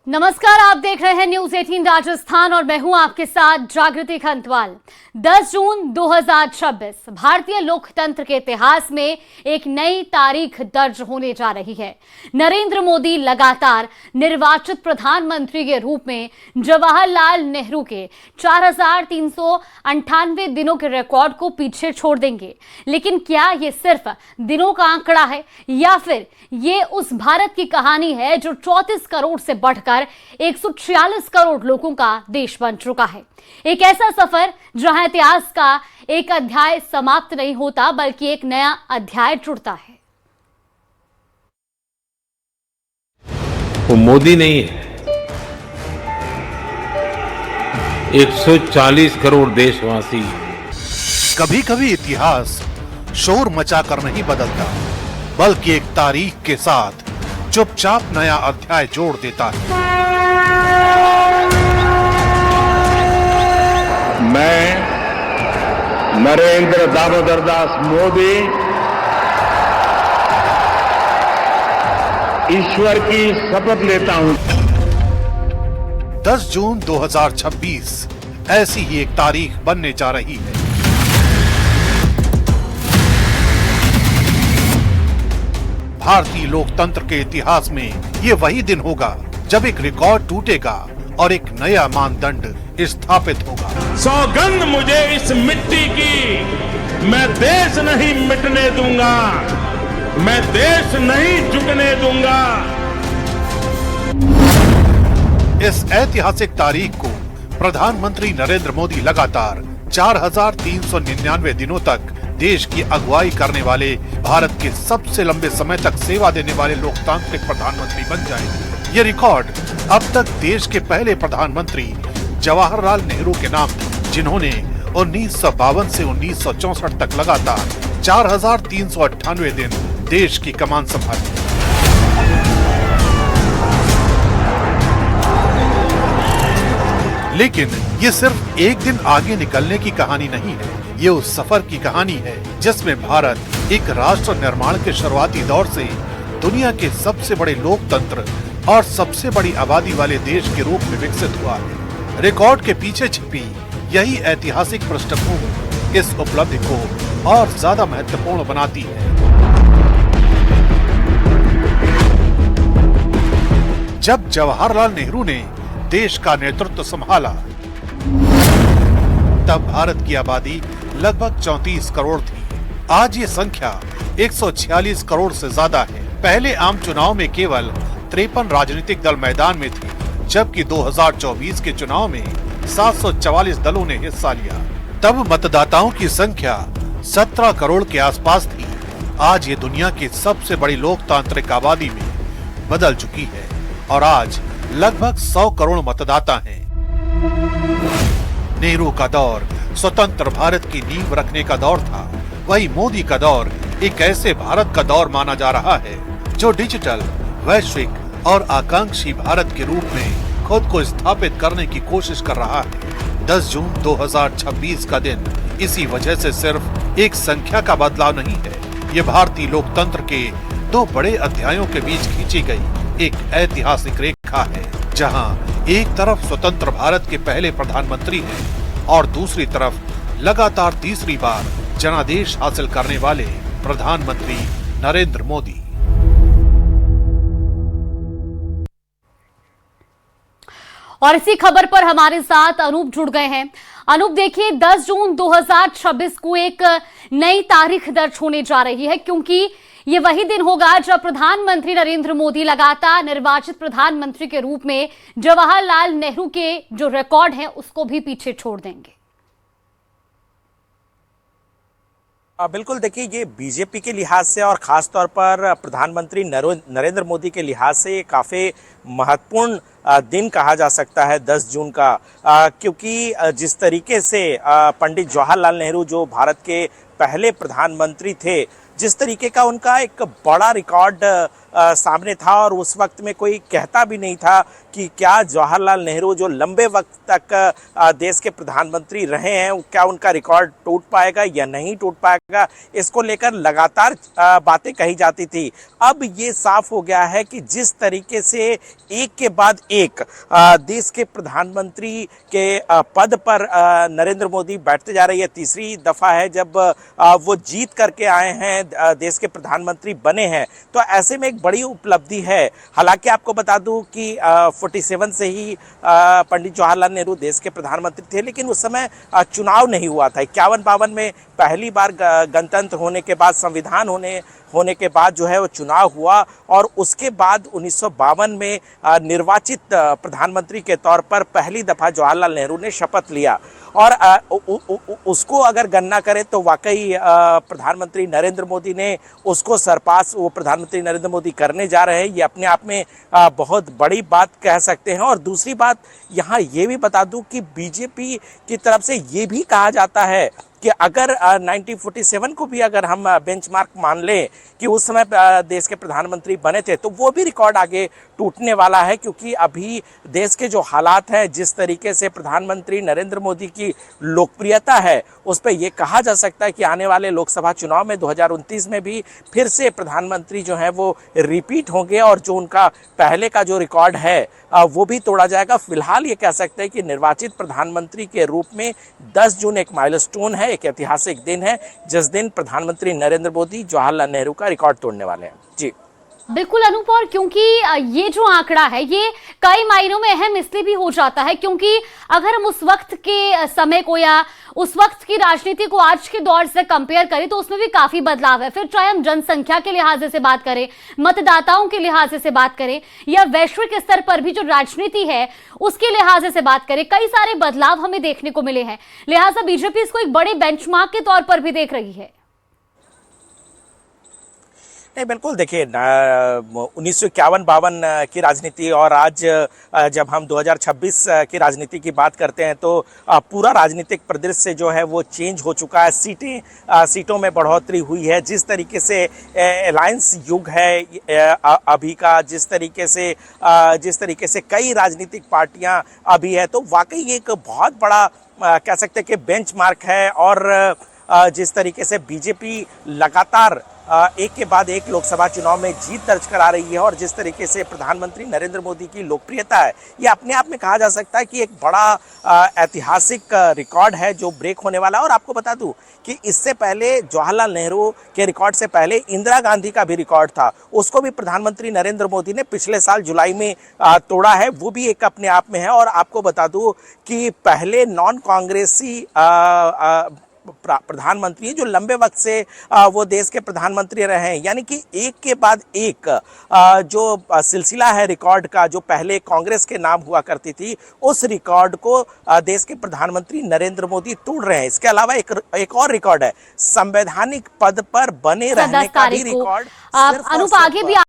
नमस्कार, आप देख रहे हैं न्यूज 18 राजस्थान और मैं हूं आपके साथ जागृति खंतवाल। 10 जून 2026 भारतीय लोकतंत्र के इतिहास में एक नई तारीख दर्ज होने जा रही है। नरेंद्र मोदी लगातार निर्वाचित प्रधानमंत्री के रूप में जवाहरलाल नेहरू के 4398 दिनों के रिकॉर्ड को पीछे छोड़ देंगे। लेकिन क्या ये सिर्फ दिनों का आंकड़ा है या फिर ये उस भारत की कहानी है जो 34 करोड़ से बढ़कर 146 करोड़ लोगों का देश बन चुका है। एक ऐसा सफर जहां इतिहास का एक अध्याय समाप्त नहीं होता बल्कि एक नया अध्याय जुड़ता है। वो मोदी नहीं है, 140 करोड़ देशवासी। कभी कभी इतिहास शोर मचाकर नहीं बदलता बल्कि एक तारीख के साथ चुपचाप नया अध्याय जोड़ देता है। मैं नरेंद्र दामोदर दास मोदी ईश्वर की शपथ लेता हूं। 10 जून 2026 ऐसी ही एक तारीख बनने जा रही है। भारतीय लोकतंत्र के इतिहास में ये वही दिन होगा जब एक रिकॉर्ड टूटेगा और एक नया मानदंड स्थापित होगा। सौगंध मुझे इस मिट्टी की, मैं देश नहीं मिटने दूंगा, मैं देश नहीं झुकने दूंगा। इस ऐतिहासिक तारीख को प्रधानमंत्री नरेंद्र मोदी लगातार 4399 दिनों तक देश की अगुवाई करने वाले भारत के सबसे लंबे समय तक सेवा देने वाले लोकतांत्रिक प्रधानमंत्री बन जाएंगे। ये रिकॉर्ड अब तक देश के पहले प्रधानमंत्री जवाहरलाल नेहरू के नाम था, जिन्होंने 1952 से 1964 तक लगातार 4398 दिन देश की कमान संभाली। लेकिन ये सिर्फ एक दिन आगे निकलने की कहानी नहीं है, ये उस सफर की कहानी है जिसमें भारत एक राष्ट्र निर्माण के शुरुआती दौर से दुनिया के सबसे बड़े लोकतंत्र और सबसे बड़ी आबादी वाले देश के रूप में विकसित हुआ है। रिकॉर्ड के पीछे छिपी यही ऐतिहासिक पृष्ठभूमि इस उपलब्धि को और ज्यादा महत्वपूर्ण बनाती है। जब जवाहरलाल नेहरू ने देश का नेतृत्व संभाला तब भारत की आबादी लगभग 34 करोड़ थी। आज ये संख्या 146 करोड़ से ज्यादा है। पहले आम चुनाव में केवल 53 राजनीतिक दल मैदान में थे, जबकि 2024 के चुनाव में 744 दलों ने हिस्सा लिया। तब मतदाताओं की संख्या 17 करोड़ के आसपास थी। आज ये दुनिया की सबसे बड़ी लोकतांत्रिक आबादी में बदल चुकी है और आज लगभग 100 करोड़ मतदाता हैं। नेहरू का दौर स्वतंत्र भारत की नींव रखने का दौर था, वही मोदी का दौर एक ऐसे भारत का दौर माना जा रहा है जो डिजिटल, वैश्विक और आकांक्षी भारत के रूप में खुद को स्थापित करने की कोशिश कर रहा है। 10 जून 2026 का दिन इसी वजह से सिर्फ एक संख्या का बदलाव नहीं है, ये भारतीय लोकतंत्र के दो बड़े अध्यायों के बीच खींची गई एक ऐतिहासिक रेखा है, जहां एक तरफ स्वतंत्र भारत के पहले प्रधानमंत्री हैं और दूसरी तरफ लगातार तीसरी बार जनादेश हासिल करने वाले प्रधानमंत्री नरेंद्र मोदी। और इसी खबर पर हमारे साथ अनूप जुड़ गए हैं। अनूप, देखिए 10 जून 2026 को एक नई तारीख दर्ज होने जा रही है, क्योंकि ये वही दिन होगा जब प्रधानमंत्री नरेंद्र मोदी लगातार निर्वाचित प्रधानमंत्री के रूप में जवाहरलाल नेहरू के जो रिकॉर्ड है उसको भी पीछे छोड़ देंगे। बिल्कुल, देखिए ये बीजेपी के लिहाज से और ख़ास तौर पर प्रधानमंत्री नरेंद्र मोदी के लिहाज से ये काफ़ी महत्वपूर्ण दिन कहा जा सकता है 10 जून का, क्योंकि जिस तरीके से पंडित जवाहरलाल नेहरू जो भारत के पहले प्रधानमंत्री थे, जिस तरीके का उनका एक बड़ा रिकॉर्ड सामने था और उस वक्त में कोई कहता भी नहीं था कि कि क्या जवाहरलाल नेहरू जो लंबे वक्त तक देश के प्रधानमंत्री रहे हैं, क्या उनका रिकॉर्ड टूट पाएगा या नहीं टूट पाएगा, इसको लेकर लगातार बातें कही जाती थी। अब ये साफ हो गया है कि जिस तरीके से एक के बाद एक देश के प्रधानमंत्री के पद पर नरेंद्र मोदी बैठते जा रही है, तीसरी दफा है जब वो जीत करके आए हैं, देश के प्रधानमंत्री बने हैं, तो ऐसे में एक बड़ी उपलब्धि है। हालांकि आपको बता दूं कि 47 से ही पंडित जवाहरलाल नेहरू देश के प्रधानमंत्री थे, लेकिन उस समय चुनाव नहीं हुआ था। 51-52 में पहली बार गणतंत्र होने के बाद, संविधान होने के बाद जो है वो चुनाव हुआ, और उसके बाद 1952 में निर्वाचित प्रधानमंत्री के तौर पर पहली दफा जवाहरलाल नेहरू ने शपथ लिया। और उसको अगर गणना करें तो वाकई प्रधानमंत्री नरेंद्र मोदी ने उसको सरपास वो प्रधानमंत्री नरेंद्र मोदी करने जा रहे हैं, ये अपने आप में बहुत बड़ी बात कह सकते हैं। और दूसरी बात यहाँ ये भी बता दूं कि बीजेपी की तरफ से ये भी कहा जाता है कि अगर 1947 को भी अगर हम बेंचमार्क मान लें कि उस समय देश के प्रधानमंत्री बने थे, तो वो भी रिकॉर्ड आगे टूटने वाला है, क्योंकि अभी देश के जो हालात हैं, जिस तरीके से प्रधानमंत्री नरेंद्र मोदी की लोकप्रियता है, उस पर यह कहा जा सकता है कि आने वाले लोकसभा चुनाव में 2029 में भी फिर से प्रधानमंत्री जो है वो रिपीट होंगे, और जो उनका पहले का जो रिकॉर्ड है वो भी तोड़ा जाएगा। फिलहाल ये कह सकते हैं कि निर्वाचित प्रधानमंत्री के रूप में 10 जून एक माइलस्टोन है, एक ऐतिहासिक दिन है, जिस दिन प्रधानमंत्री नरेंद्र मोदी जवाहरलाल नेहरू का रिकॉर्ड तोड़ने वाले हैं। जी बिल्कुल अनूप, और क्योंकि ये जो आंकड़ा है ये कई मायनों में अहम इसलिए भी हो जाता है क्योंकि अगर हम उस वक्त के समय को या उस वक्त की राजनीति को आज के दौर से कंपेयर करें तो उसमें भी काफी बदलाव है। फिर चाहे हम जनसंख्या के लिहाज से बात करें, मतदाताओं के लिहाज से बात करें, या वैश्विक स्तर पर भी जो राजनीति है उसके लिहाज से बात करें, कई सारे बदलाव हमें देखने को मिले हैं। लिहाजा बीजेपी इसको एक बड़े बेंचमार्क के तौर पर भी देख रही है। नहीं, बिल्कुल देखिए, 1951-52 की राजनीति और आज जब हम 2026 की राजनीति की बात करते हैं तो पूरा राजनीतिक परिदृश्य जो है वो चेंज हो चुका है। सीटों में बढ़ोतरी हुई है। जिस तरीके से अलायंस युग है अभी का, जिस तरीके से कई राजनीतिक पार्टियां अभी है, तो वाकई एक बहुत बड़ा कह सकते हैं कि बेंचमार्क है। और जिस तरीके से बीजेपी लगातार एक के बाद एक लोकसभा चुनाव में जीत दर्ज करा रही है, और जिस तरीके से प्रधानमंत्री नरेंद्र मोदी की लोकप्रियता है, ये अपने आप में कहा जा सकता है कि एक बड़ा ऐतिहासिक रिकॉर्ड है जो ब्रेक होने वाला है। और आपको बता दूं कि इससे पहले जवाहरलाल नेहरू के रिकॉर्ड से पहले इंदिरा गांधी का भी रिकॉर्ड था, उसको भी प्रधानमंत्री नरेंद्र मोदी ने पिछले साल जुलाई में तोड़ा है, वो भी एक अपने आप में है। और आपको बता दूं कि पहले नॉन कांग्रेसी प्रधानमंत्री जो लंबे वक्त से वो देश के प्रधानमंत्री रहे हैं, यानी कि एक के बाद एक जो सिलसिला है रिकॉर्ड का, जो पहले कांग्रेस के नाम हुआ करती थी, उस रिकॉर्ड को देश के प्रधानमंत्री नरेंद्र मोदी तोड़ रहे हैं। इसके अलावा एक और रिकॉर्ड है, संवैधानिक पद पर बने रहने का भी रिकॉर्ड। अनूप, आगे भी